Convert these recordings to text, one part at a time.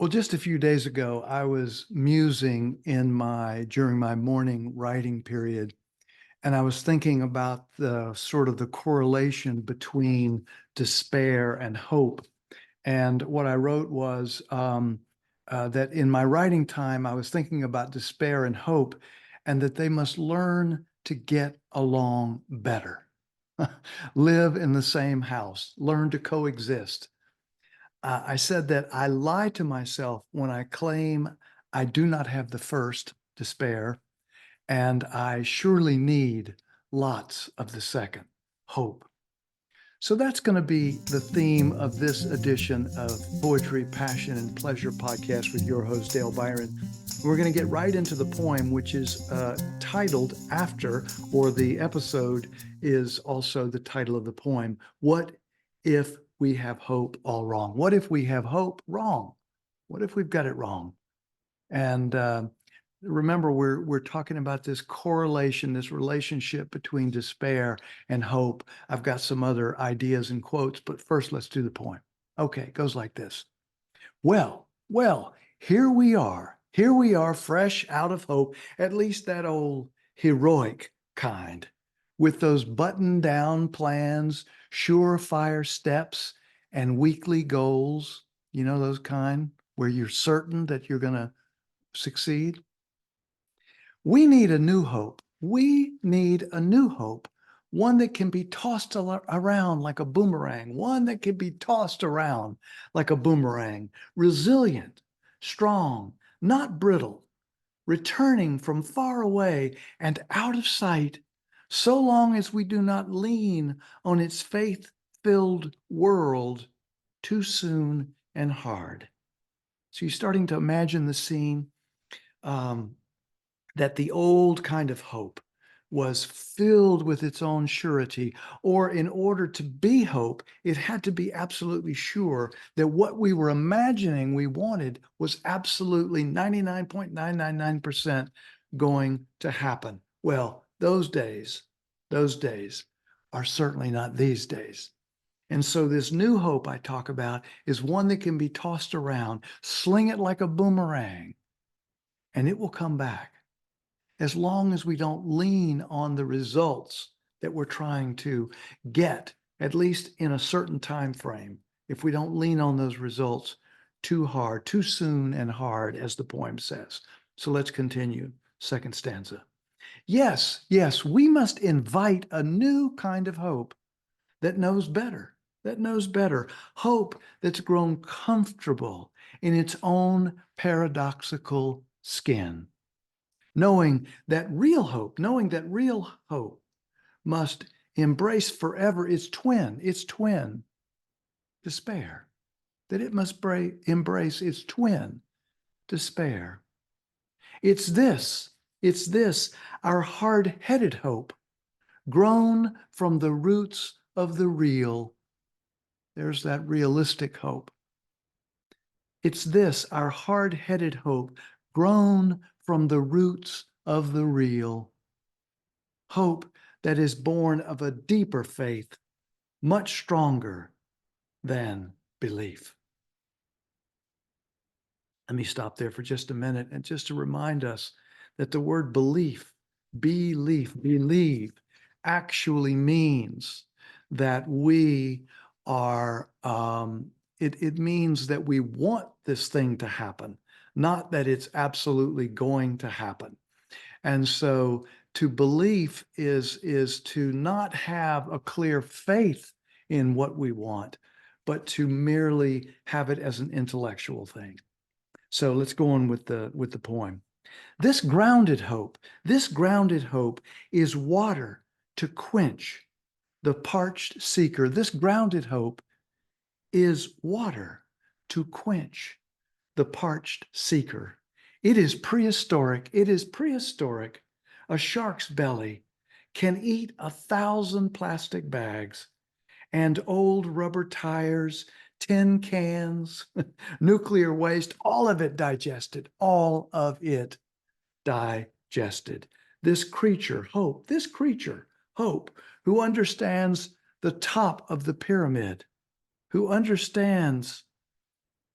Well, just a few days ago, I was musing during my morning writing period, and I was thinking about the sort of the correlation between despair and hope. And what I wrote was that in my writing time, I was thinking about despair and hope, and that they must learn to get along better, live in the same house, learn to coexist. I said that I lie to myself when I claim I do not have the first, despair, and I surely need lots of the second, hope. So that's going to be the theme of this edition of Poetry, Passion, and Pleasure podcast with your host, Dale Byron. We're going to get right into the poem, which is titled after, or the episode is also the title of the poem, What If We Have Hope All Wrong? What if we have hope wrong? What if we've got it wrong? And remember, we're talking about this correlation, this relationship between despair and hope. I've got some other ideas and quotes, but first let's do the poem. Okay, it goes like this. Well, here we are. Here we are, fresh out of hope, at least that old heroic kind, with those button-down plans, surefire steps, and weekly goals. You know, those kind where you're certain that you're going to succeed. We need a new hope. We need a new hope, one that can be tossed around like a boomerang, one that can be tossed around like a boomerang, resilient, strong, not brittle, returning from far away and out of sight, so long as we do not lean on its faith-filled world too soon and hard. So you're starting to imagine the scene. That the old kind of hope was filled with its own surety, or in order to be hope, it had to be absolutely sure that what we were imagining we wanted was absolutely 99.999% going to happen. Well, those days are certainly not these days. And so this new hope I talk about is one that can be tossed around, sling it like a boomerang, and it will come back, as long as we don't lean on the results that we're trying to get, at least in a certain time frame. If we don't lean on those results too hard, too soon and hard, as the poem says. So let's continue. Second stanza. Yes, we must invite a new kind of hope that knows better, hope that's grown comfortable in its own paradoxical skin. Knowing that real hope must embrace forever its twin, despair, that it must embrace its twin, despair. It's this, our hard-headed hope, grown from the roots of the real. There's that realistic hope. It's this, our hard-headed hope, grown from the roots of the real. Hope that is born of a deeper faith, much stronger than belief. Let me stop there for just a minute, and just to remind us that the word believe, actually means that we are, it means that we want this thing to happen, not that it's absolutely going to happen. And so to believe is to not have a clear faith in what we want, but to merely have it as an intellectual thing. So let's go on with the poem. This grounded hope is water to quench the parched seeker. This grounded hope is water to quench the parched seeker. It is prehistoric. A shark's belly can eat 1,000 plastic bags and old rubber tires, tin cans, nuclear waste, all of it digested. This creature, hope, who understands the top of the pyramid, who understands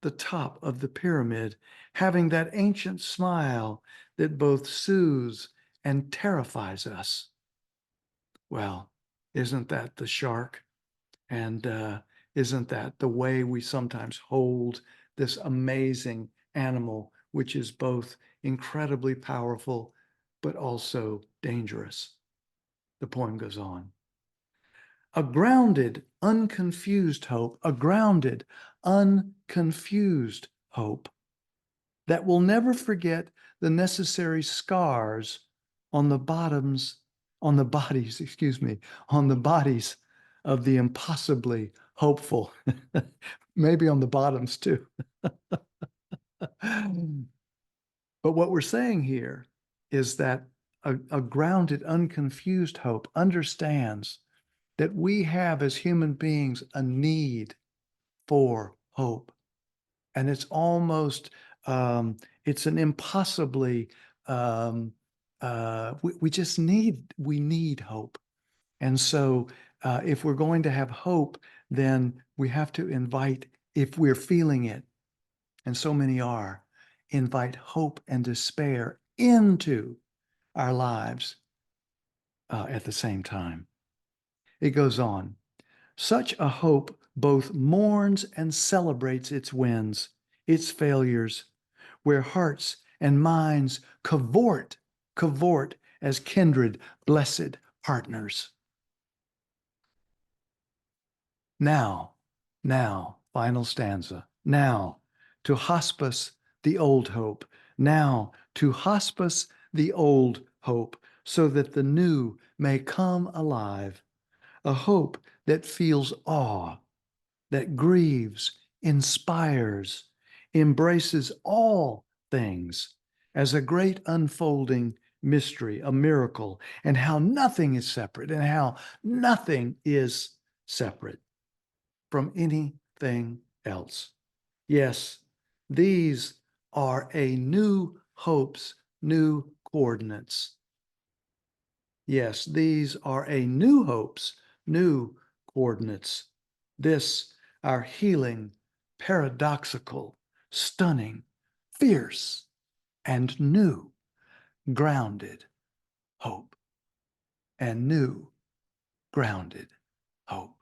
the top of the pyramid, having that ancient smile that both soothes and terrifies us. Well, isn't that the shark? And isn't that the way we sometimes hold this amazing animal, which is both incredibly powerful, but also dangerous? The poem goes on. A grounded, unconfused hope, a grounded, unconfused hope that will never forget the necessary scars on the bottoms, on the bodies, excuse me, on the bodies of the impossibly hopeful, maybe on the bottoms too. But what we're saying here is that a grounded, unconfused hope understands that we have as human beings a need for hope. And it's almost, it's an impossibly, we need hope. And so if we're going to have hope, then we have to invite, if we're feeling it, and so many are, invite hope and despair into our lives at the same time. It goes on. Such a hope both mourns and celebrates its wins, its failures, where hearts and minds cavort as kindred, blessed partners. Now, final stanza. Now, to hospice the old hope. Now, to hospice the old hope, so that the new may come alive. A hope that feels awe, that grieves, inspires, embraces all things as a great unfolding mystery, a miracle, and how nothing is separate and how nothing is separate from anything else. Yes, these are a new hope's new coordinates. Yes, these are a new hope's new coordinates. This, our healing, paradoxical, stunning, fierce, and new grounded hope. And new grounded hope.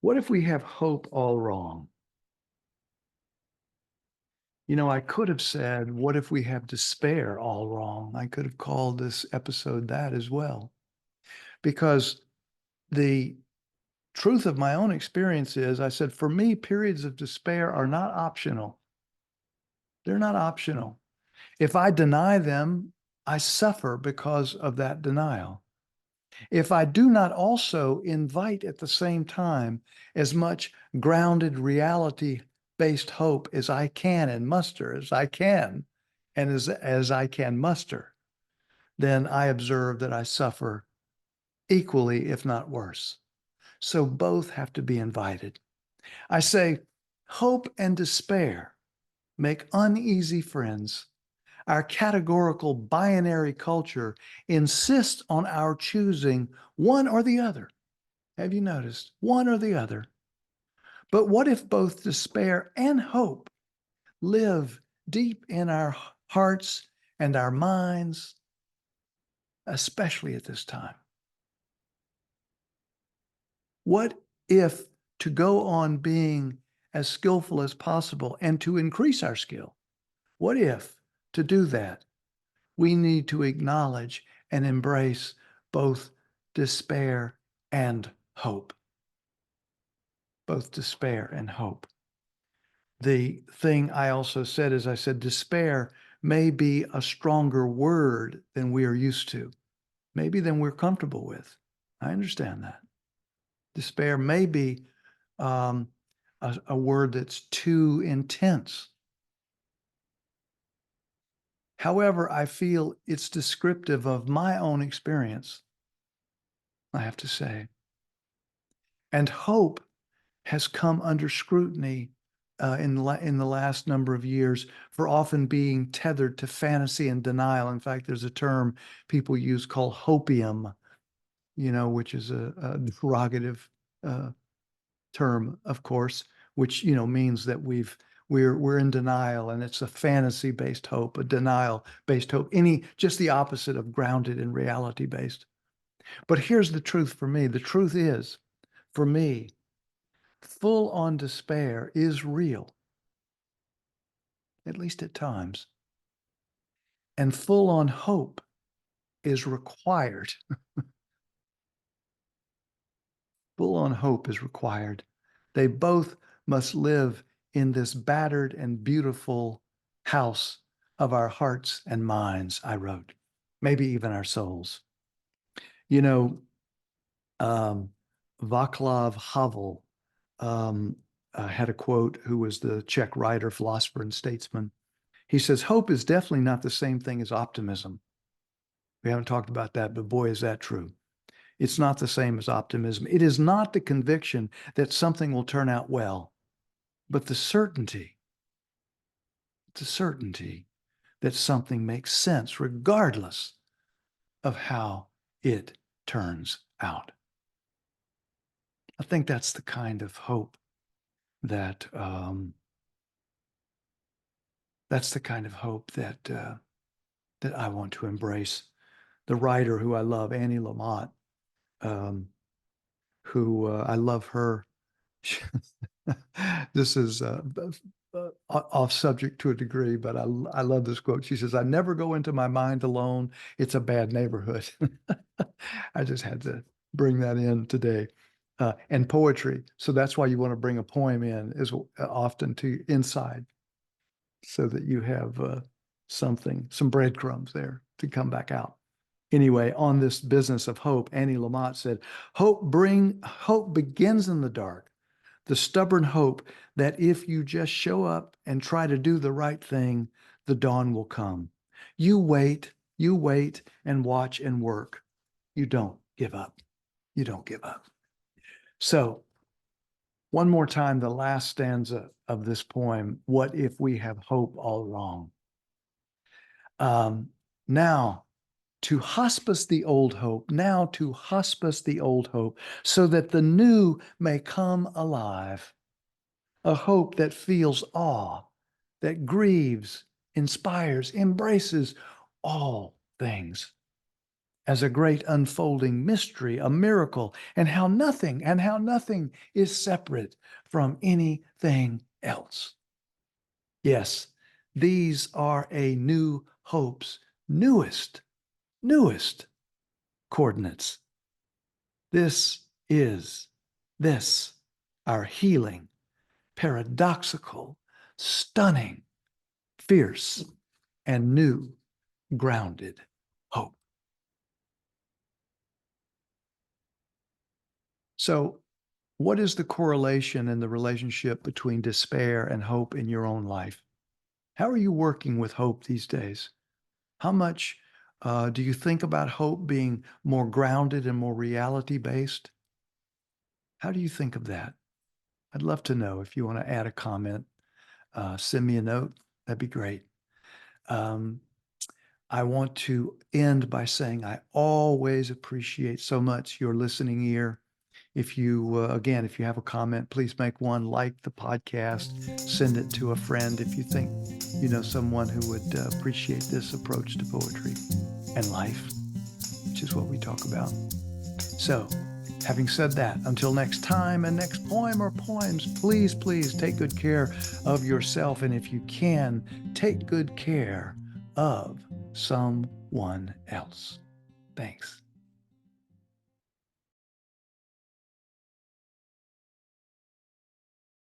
What if we have hope all wrong? You know, I could have said, what if we have despair all wrong? I could have called this episode that as well. Because the truth of my own experience is, I said, for me, periods of despair are not optional. They're not optional. If I deny them, I suffer because of that denial. If I do not also invite at the same time as much grounded reality-based hope as I can and muster as I can, and as I can muster, then I observe that I suffer equally, if not worse. So both have to be invited. I say, hope and despair make uneasy friends. Our categorical binary culture insists on our choosing one or the other. Have you noticed? One or the other. But what if both despair and hope live deep in our hearts and our minds, especially at this time? What if to go on being as skillful as possible and to increase our skill, what if to do that, we need to acknowledge and embrace both despair and hope? Both despair and hope. The thing I also said is, I said, despair may be a stronger word than we are used to, maybe than we're comfortable with. I understand that. Despair may be a word that's too intense. However, I feel it's descriptive of my own experience, I have to say. And hope has come under scrutiny in the last number of years for often being tethered to fantasy and denial. In fact, there's a term people use called hopium, you know, which is a derogative term, of course, which, you know, means that we're in denial, and it's a fantasy-based hope, a denial-based hope, just the opposite of grounded and reality-based. But here's the truth for me. The truth is, for me, full-on despair is real, at least at times, and full-on hope is required. Full-on hope is required. They both must live in this battered and beautiful house of our hearts and minds, I wrote, maybe even our souls. You know, um, Václav Havel had a quote, who was the Czech writer, philosopher, and statesman. He says, hope is definitely not the same thing as optimism. We haven't talked about that, but boy, is that true. It's not the same as optimism. It is not the conviction that something will turn out well, but the certainty that something makes sense regardless of how it turns out. I think that's the kind of hope that that I want to embrace. The writer who I love, Annie Lamott, who I love her. This is off subject to a degree, but I love this quote. She says, I never go into my mind alone. It's a bad neighborhood. I just had to bring that in today. And poetry. So that's why you want to bring a poem in is often to inside, so that you have some breadcrumbs there to come back out. Anyway, on this business of hope, Annie Lamott said, hope begins in the dark. The stubborn hope that if you just show up and try to do the right thing, the dawn will come. You wait and watch and work. You don't give up. You don't give up. So, one more time, the last stanza of this poem, what if we have hope all wrong? Now, to hospice the old hope, so that the new may come alive. A hope that feels awe, that grieves, inspires, embraces all things as a great unfolding mystery, a miracle, and how nothing is separate from anything else. Yes, these are a new hope's newest coordinates. This, our healing, paradoxical, stunning, fierce, and new grounded hope. So, what is the correlation and the relationship between despair and hope in your own life? How are you working with hope these days? How much do you think about hope being more grounded and more reality-based? How do you think of that? I'd love to know. If you want to add a comment, send me a note. That'd be great. I want to end by saying I always appreciate so much your listening ear. If you, again, if you have a comment, please make one, like the podcast, send it to a friend if you think you know someone who would appreciate this approach to poetry and life, which is what we talk about. So, having said that, until next time and next poem or poems, please take good care of yourself. And if you can, take good care of someone else. Thanks.